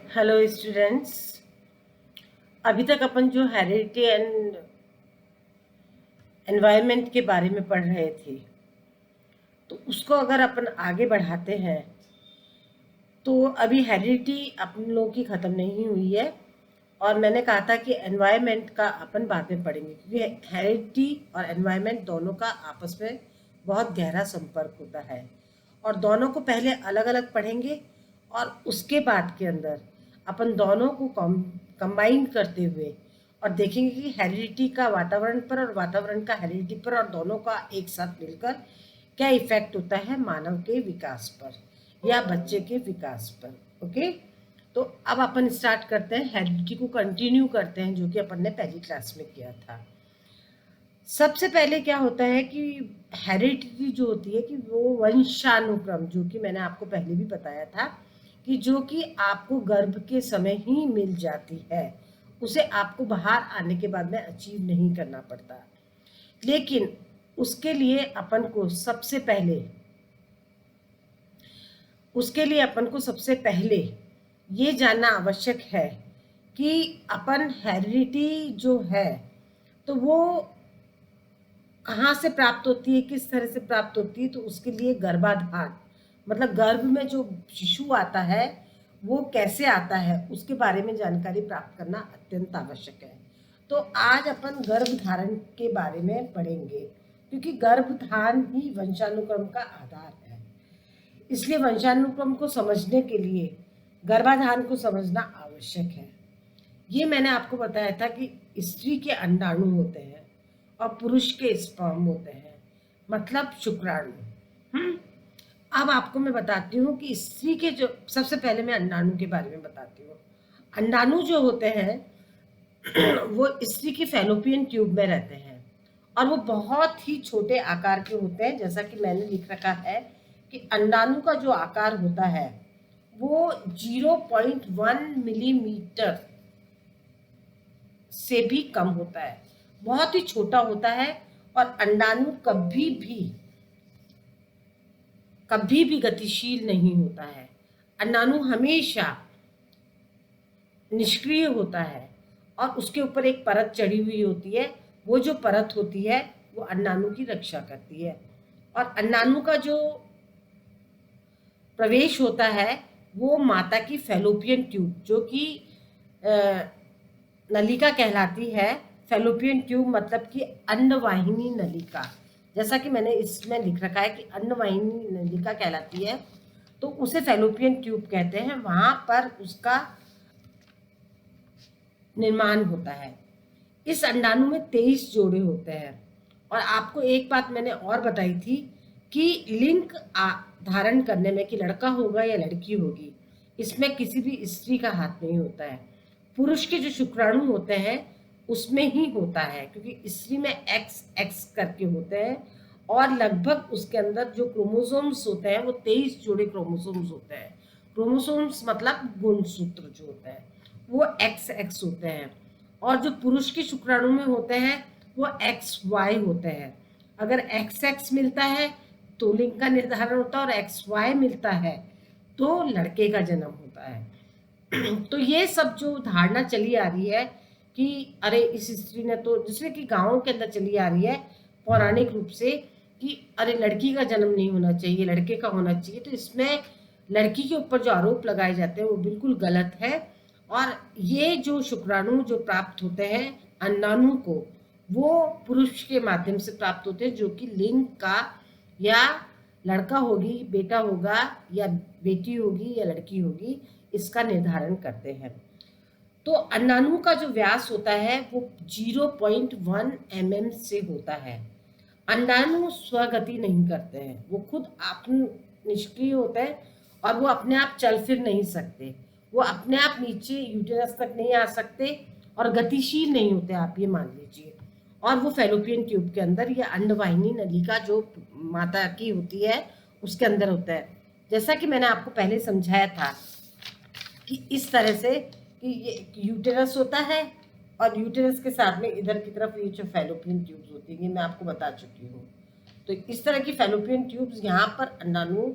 Hello students. अभी तक अपन जो हेरिडिटी एंड एनवायरनमेंट के बारे में पढ़ रहे थे, तो उसको अगर अपन आगे बढ़ाते हैं तो अभी हेरिडिटी अपन लोगों की ख़त्म नहीं हुई है। और मैंने कहा था कि एनवायरनमेंट का अपन बाद में पढ़ेंगे, क्योंकि हेरिडिटी और एनवायरनमेंट दोनों का आपस में बहुत गहरा संपर्क होता है और दोनों को पहले अलग अलग पढ़ेंगे और उसके बाद के अंदर अपन दोनों को कंबाइन करते हुए और देखेंगे कि हेरिडिटी का वातावरण पर और वातावरण का हेरिडिटी पर और दोनों का एक साथ मिलकर क्या इफेक्ट होता है मानव के विकास पर या बच्चे के विकास पर। ओके, तो अब अपन स्टार्ट करते हैं, हेरिडिटी को कंटिन्यू करते हैं जो कि अपन ने पहली क्लास में किया था। सबसे पहले क्या होता है कि हेरिडिटी जो होती है कि वो वंशानुक्रम, जो कि मैंने आपको पहले भी बताया था कि जो कि आपको गर्भ के समय ही मिल जाती है, उसे आपको बाहर आने के बाद में अचीव नहीं करना पड़ता। लेकिन उसके लिए अपन को सबसे पहले ये जानना आवश्यक है कि अपन हेरिडिटी जो है तो वो कहाँ से प्राप्त होती है, किस तरह से प्राप्त होती है। तो उसके लिए गर्भाधान, मतलब गर्भ में जो शिशु आता है वो कैसे आता है, उसके बारे में जानकारी प्राप्त करना अत्यंत आवश्यक है। तो आज अपन गर्भधारण के बारे में पढ़ेंगे, क्योंकि गर्भधान ही वंशानुक्रम का आधार है। इसलिए वंशानुक्रम को समझने के लिए गर्भाधान को समझना आवश्यक है। ये मैंने आपको बताया था कि स्त्री के अंडाणु होते हैं और पुरुष के स्पर्म होते हैं, मतलब शुक्राणु। अब आपको मैं बताती हूँ कि स्त्री के जो, सबसे पहले मैं अंडाणु के बारे में बताती हूँ। अंडाणु जो होते हैं वो स्त्री की फैलोपियन ट्यूब में रहते हैं और वो बहुत ही छोटे आकार के होते हैं। जैसा कि मैंने लिख रखा है कि अंडाणु का जो आकार होता है वो 0.1 मिलीमीटर से भी कम होता है, बहुत ही छोटा होता है। और अंडाणु कभी भी गतिशील नहीं होता है। अंडाणु हमेशा निष्क्रिय होता है और उसके ऊपर एक परत चढ़ी हुई होती है। वो जो परत होती है वो अंडाणु की रक्षा करती है। और अंडाणु का जो प्रवेश होता है वो माता की फैलोपियन ट्यूब, जो कि नलिका कहलाती है। फैलोपियन ट्यूब मतलब कि अन्नवाहिनी नलिका, जैसा कि मैंने इसमें लिख रखा है कि अन्नवाहिनी नलिका कहलाती है, तो उसे फैलोपियन ट्यूब कहते हैं। वहां पर उसका निर्माण होता है। इस अंडाणु में 23 जोड़े होते हैं। और आपको एक बात मैंने और बताई थी कि लिंग धारण करने में कि लड़का होगा या लड़की होगी, इसमें किसी भी स्त्री का हाथ नहीं होता है। पुरुष के जो शुक्राणु होते हैं उसमें ही होता है, क्योंकि स्त्री में एक्स एक्स करके होते हैं और लगभग उसके अंदर जो क्रोमोसोम्स होते हैं वो 23 जोड़े क्रोमोसोम्स होते हैं। क्रोमोसोम्स मतलब गुणसूत्र जो होते हैं वो एक्स एक्स होते हैं। और जो पुरुष के शुक्राणु में होते हैं वो एक्स वाई होते हैं। अगर एक्स एक्स मिलता है तो लिंग का निर्धारण होता है और एक्स वाई मिलता है तो लड़के का जन्म होता है। तो ये सब जो धारणा चली आ रही है कि अरे इस स्त्री ने तो, जिसमें कि गाँवों के अंदर चली आ रही है पौराणिक रूप से कि अरे लड़की का जन्म नहीं होना चाहिए, लड़के का होना चाहिए, तो इसमें लड़की के ऊपर जो आरोप लगाए जाते हैं वो बिल्कुल गलत है। और ये जो शुक्राणु जो प्राप्त होते हैं अंडाणु को, वो पुरुष के माध्यम से प्राप्त होते हैं, जो कि लिंग का या लड़का होगी, बेटा होगा या बेटी होगी या लड़की होगी, इसका निर्धारण करते हैं। तो अंडाणु का जो व्यास होता है वो 0.1 mm से होता है। अंडाणु स्वगति नहीं करते हैं, वो खुद आप निष्क्रिय होते हैं और वो अपने आप चल फिर नहीं सकते, वो अपने आप नीचे यूटेरस तक नहीं आ सकते और गतिशील नहीं होते, आप ये मान लीजिए। और वो फैलोपियन ट्यूब के अंदर या अंडवाहिनी नलिका जो माता की होती है उसके अंदर होता है। जैसा कि मैंने आपको पहले समझाया था कि इस तरह से कि ये यूटेरस होता है और यूटेरस के साथ में इधर की तरफ ये जो फैलोपियन ट्यूब्स होती है, ये मैं आपको बता चुकी हूँ। तो इस तरह की फैलोपियन ट्यूब्स यहाँ पर अंडाणु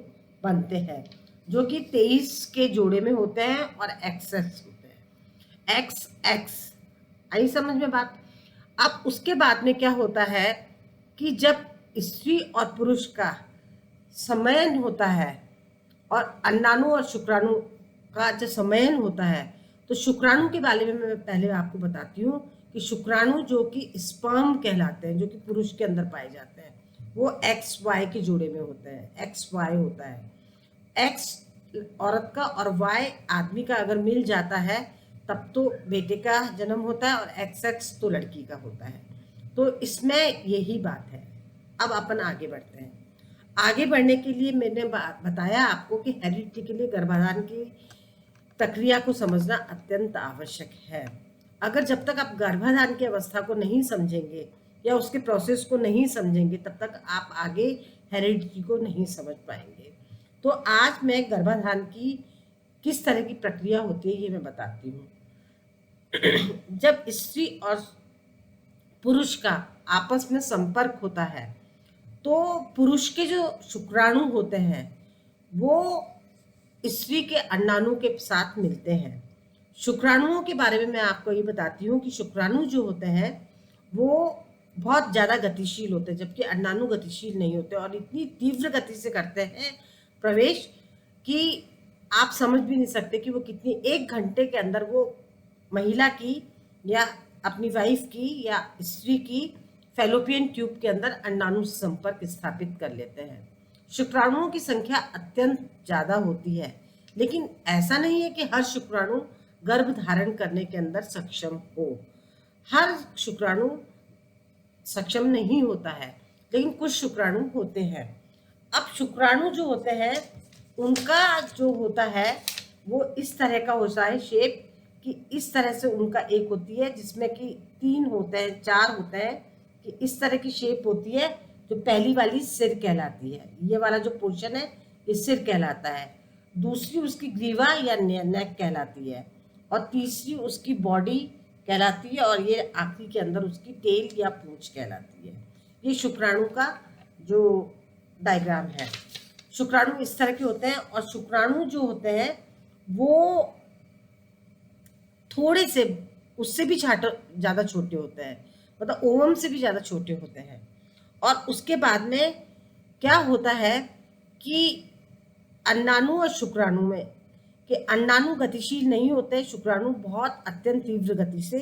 बनते हैं। जो कि 23 के जोड़े में होते हैं और एक्सेस होते हैं, एक्स एक्स। आई समझ में बात? अब उसके बाद में क्या होता है कि जब स्त्री और पुरुष का सम्मेलन होता है और अंडाणु और शुक्राणु का जब सम्मेलन होता है, तो शुक्राणु के बारे में मैं पहले आपको बताती हूँ कि शुक्राणु जो कि स्पर्म कहलाते हैं, जो कि पुरुष के अंदर पाए जाते हैं, वो एक्स वाई के जोड़े में होते हैं, एक्स वाई होता है। एक्स औरत का और वाई आदमी का अगर मिल जाता है तब तो बेटे का जन्म होता है, और एक्स एक्स तो लड़की का होता है। तो इसमें यही बात है। अब अपन आगे बढ़ते हैं। आगे बढ़ने के लिए मैंने बताया आपको कि हेरिडिटी के लिए गर्भाधान की प्रक्रिया को समझना अत्यंत आवश्यक है। अगर जब तक आप गर्भाधान की अवस्था को नहीं समझेंगे या उसके प्रोसेस को नहीं समझेंगे, तब तक आप आगे हेरिडिटी को नहीं समझ पाएंगे। तो आज मैं गर्भाधान की किस तरह की प्रक्रिया होती है ये मैं बताती हूँ। जब स्त्री और पुरुष का आपस में संपर्क होता है, तो पुरुष के जो शुक्राणु होते हैं वो स्त्री के अंडाणु के साथ मिलते हैं। शुक्राणुओं के बारे में मैं आपको ये बताती हूँ कि शुक्राणु जो होते हैं वो बहुत ज़्यादा गतिशील होते हैं, जबकि अंडाणु गतिशील नहीं होते, और इतनी तीव्र गति से करते हैं प्रवेश कि आप समझ भी नहीं सकते कि वो कितनी 1 घंटे के अंदर वो महिला की या अपनी वाइफ की या स्त्री की फैलोपियन ट्यूब के अंदर अंडाणु से संपर्क स्थापित कर लेते हैं। शुक्राणुओं की संख्या अत्यंत ज़्यादा होती है, लेकिन ऐसा नहीं है कि हर शुक्राणु गर्भ धारण करने के अंदर सक्षम हो। हर शुक्राणु सक्षम नहीं होता है, लेकिन कुछ शुक्राणु होते हैं। अब शुक्राणु जो होते हैं उनका जो होता है वो इस तरह का होता है शेप, कि इस तरह से उनका एक होती है जिसमें कि 3 होते हैं, 4 होते हैं, कि इस तरह की शेप होती है। जो पहली वाली सिर कहलाती है, ये वाला जो पोर्शन है ये सिर कहलाता है। दूसरी उसकी ग्रीवा या नेक कहलाती है, और तीसरी उसकी बॉडी कहलाती है, और ये आखिरी के अंदर उसकी टेल या पूंछ कहलाती है। ये शुक्राणु का जो डायग्राम है। शुक्राणु इस तरह के होते हैं, और शुक्राणु जो होते हैं वो थोड़े से उससे भी ज़्यादा छोटे होते हैं, मतलब ओवम से भी ज़्यादा छोटे होते हैं। और उसके बाद में क्या होता है कि अंडाणु और शुक्राणु में कि अंडाणु गतिशील नहीं होते हैं, शुक्राणु बहुत अत्यंत तीव्र गति से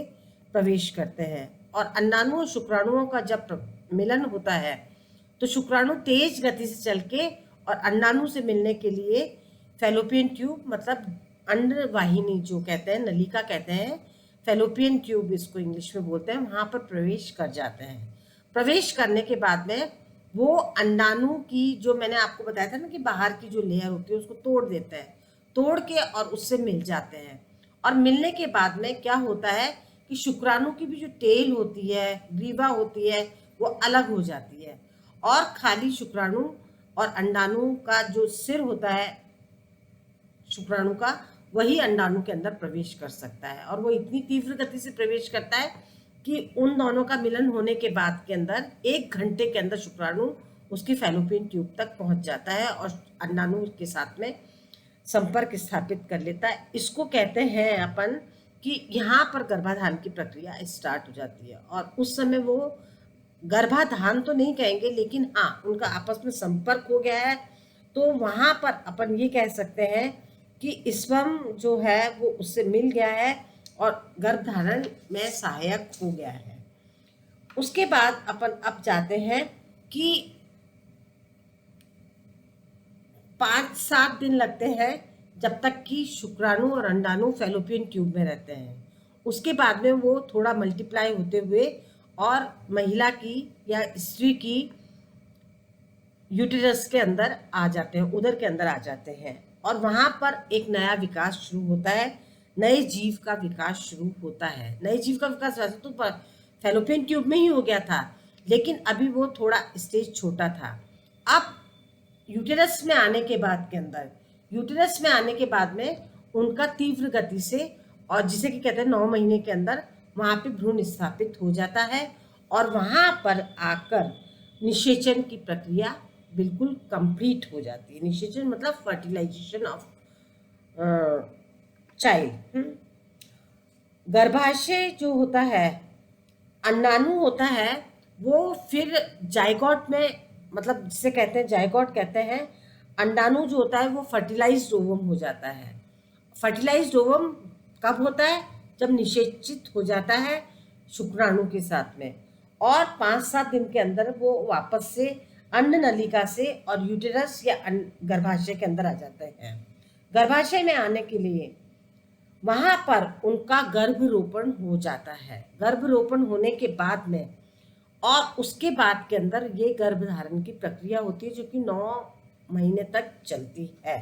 प्रवेश करते हैं। और अंडाणु और शुक्राणुओं का जब मिलन होता है तो शुक्राणु तेज गति से चल के और अंडाणु से मिलने के लिए फैलोपियन ट्यूब, मतलब अंडवाहिनी जो कहते हैं, नलिका कहते हैं, फैलोपियन ट्यूब इसको इंग्लिश में बोलते हैं, वहाँ पर प्रवेश कर जाते हैं। प्रवेश करने के बाद में वो अंडाणु की जो मैंने आपको बताया था ना कि बाहर की जो लेयर होती है उसको तोड़ देते हैं, तोड़ के और उससे मिल जाते हैं। और मिलने के बाद में क्या होता है कि शुक्राणु की भी जो टेल होती है, ग्रीवा होती है, वो अलग हो जाती है, और खाली शुक्राणु और अंडाणु का जो सिर होता है शुक्राणु का, वही अंडाणु के अंदर प्रवेश कर सकता है। और वो इतनी तीव्र गति से प्रवेश करता है कि उन दोनों का मिलन होने के बाद के अंदर 1 घंटे के अंदर शुक्राणु उसकी फैलोपियन ट्यूब तक पहुंच जाता है और अंडाणु के साथ में संपर्क स्थापित कर लेता है। इसको कहते हैं अपन कि यहाँ पर गर्भाधान की प्रक्रिया स्टार्ट हो जाती है। और उस समय वो गर्भाधान तो नहीं कहेंगे, लेकिन हाँ उनका आपस में संपर्क हो गया है, तो वहाँ पर अपन ये कह सकते हैं कि स्पर्म जो है वो उससे मिल गया है और गर्भधारण में सहायक हो गया है। उसके बाद अपन अब जाते हैं कि 5-7 दिन लगते हैं जब तक कि शुक्राणु और अंडाणु फैलोपियन ट्यूब में रहते हैं। उसके बाद में वो थोड़ा मल्टीप्लाई होते हुए और महिला की या स्त्री की यूटेरस के अंदर आ जाते हैं, उदर के अंदर आ जाते हैं, और वहाँ पर एक नया विकास शुरू होता है, नए जीव का विकास शुरू होता है। नए जीव का विकास वैसे तो फैलोपियन ट्यूब में ही हो गया था, लेकिन अभी वो थोड़ा स्टेज छोटा था। अब यूटेरस में आने के बाद के अंदर, यूटेरस में आने के बाद में उनका तीव्र गति से, और जिसे कि कहते हैं 9 महीने के अंदर वहाँ पे भ्रूण स्थापित हो जाता है, और वहाँ पर आकर निषेचन की प्रक्रिया बिल्कुल कंप्लीट हो जाती है। निषेचन मतलब फर्टिलाइजेशन ऑफ चाइल्ड। गर्भाशय जो होता है, अंडाणु होता है, वो फिर जाइगोट में, मतलब जिसे कहते हैं जाइगोट कहते हैं, अंडाणु जो होता है वो फर्टिलाइज्ड ओवम हो जाता है। फर्टिलाइज्ड ओवम कब होता है? जब निषेचित हो जाता है शुक्राणु के साथ में, और 5-7 दिन के अंदर वो वापस से अन्न नलिका से और यूटेरस या गर्भाशय के अंदर आ जाते हैं। गर्भाशय में आने के लिए वहां पर उनका गर्भरोपण हो जाता है। गर्भरोपण होने के बाद में और उसके बाद के अंदर ये गर्भधारण की प्रक्रिया होती है, जो कि 9 महीने तक चलती है।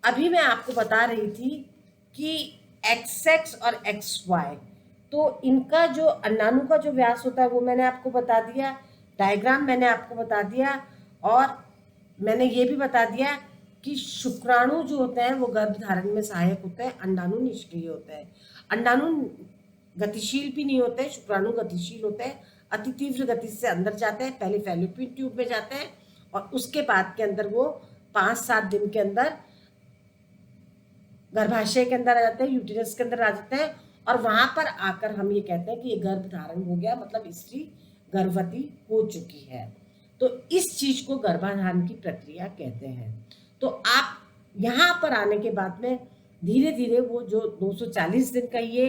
अभी मैं आपको बता रही थी कि XX और XY, तो इनका जो अंडाणु का जो व्यास होता है वो मैंने आपको बता दिया, डायग्राम मैंने आपको बता दिया, और मैंने ये भी बता दिया कि शुक्राणु जो होते हैं वो गर्भधारण में सहायक होते हैं, अंडाणु निष्क्रिय होते हैं। अंडाणु गतिशील भी नहीं होते हैं, शुक्राणु गतिशील होते हैं, अति तीव्र गति से अंदर जाते हैं, पहले फैलोपियन ट्यूब में जाते हैं और उसके बाद के अंदर वो 5-7 दिन के अंदर गर्भाशय के अंदर आ जाते हैं, यूटेरस के अंदर आ जाते हैं, और वहां पर आकर हम ये कहते हैं कि ये गर्भ धारण हो गया, मतलब स्त्री गर्भवती हो चुकी है। तो इस चीज को गर्भाधान की प्रक्रिया कहते हैं। तो आप यहाँ पर आने के बाद में धीरे धीरे वो जो 240 दिन कहिए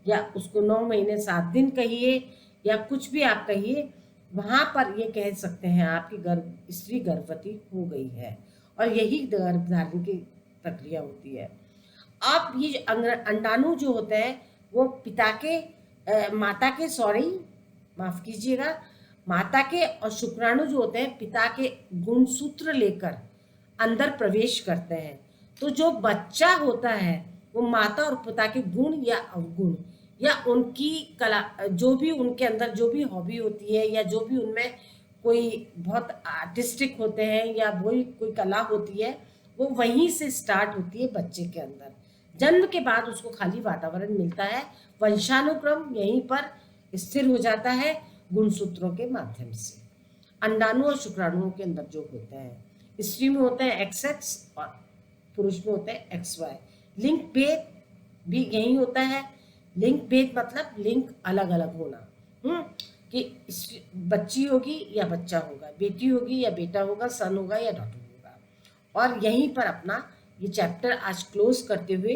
या उसको 9 महीने 7 दिन कहिए या कुछ भी आप कहिए, वहां पर ये कह सकते हैं आपकी स्त्री गर्भवती हो गई है, और यही गर्भधारण की प्रक्रिया होती है। अब ये अंडाणु जो होते हैं वो माता के माफ कीजिएगा, माता के और शुक्राणु जो होते हैं पिता के गुणसूत्र लेकर अंदर प्रवेश करते हैं। तो जो बच्चा होता है वो माता और पिता के गुण या अवगुण या उनकी कला, जो भी उनके अंदर जो भी हॉबी होती है या जो भी उनमें कोई बहुत आर्टिस्टिक होते हैं या कोई कला होती है, वो वहीं से स्टार्ट होती है बच्चे के अंदर। जन्म के बाद उसको खाली वातावरण मिलता है, वंशानुक्रम यहीं पर स्थिर हो जाता है गुणसूत्रों के माध्यम से। अंडाणु और शुक्राणुओं के अंदर जो होते हैं, स्त्री में होते हैं XX और पुरुष में होते हैं XY। लिंग भेद भी यही होता है। लिंग भेद मतलब लिंग अलग अलग होना, कि बच्ची होगी या बच्चा होगा, बेटी होगी या बेटा होगा, सन होगा या डॉटर होगा। और यहीं पर अपना ये चैप्टर आज क्लोज करते हुए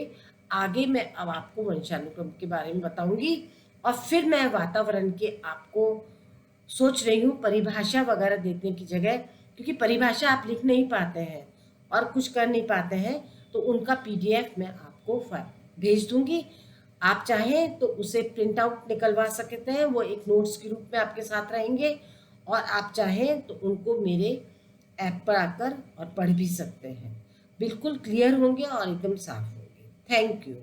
आगे मैं अब आपको वंशानुक्रम के बारे में बताऊंगी, और फिर मैं वातावरण के आपको सोच रही हूँ परिभाषा वगैरह देने की जगह, क्योंकि परिभाषा आप लिख नहीं पाते हैं और कुछ कर नहीं पाते हैं, तो उनका PDF मैं आपको भेज दूंगी। आप चाहें तो उसे प्रिंट आउट निकलवा सकते हैं, वो एक नोट्स के रूप में आपके साथ रहेंगे, और आप चाहें तो उनको मेरे ऐप पर आकर और पढ़ भी सकते हैं। बिल्कुल क्लियर होंगे और एकदम साफ होंगे। Thank you.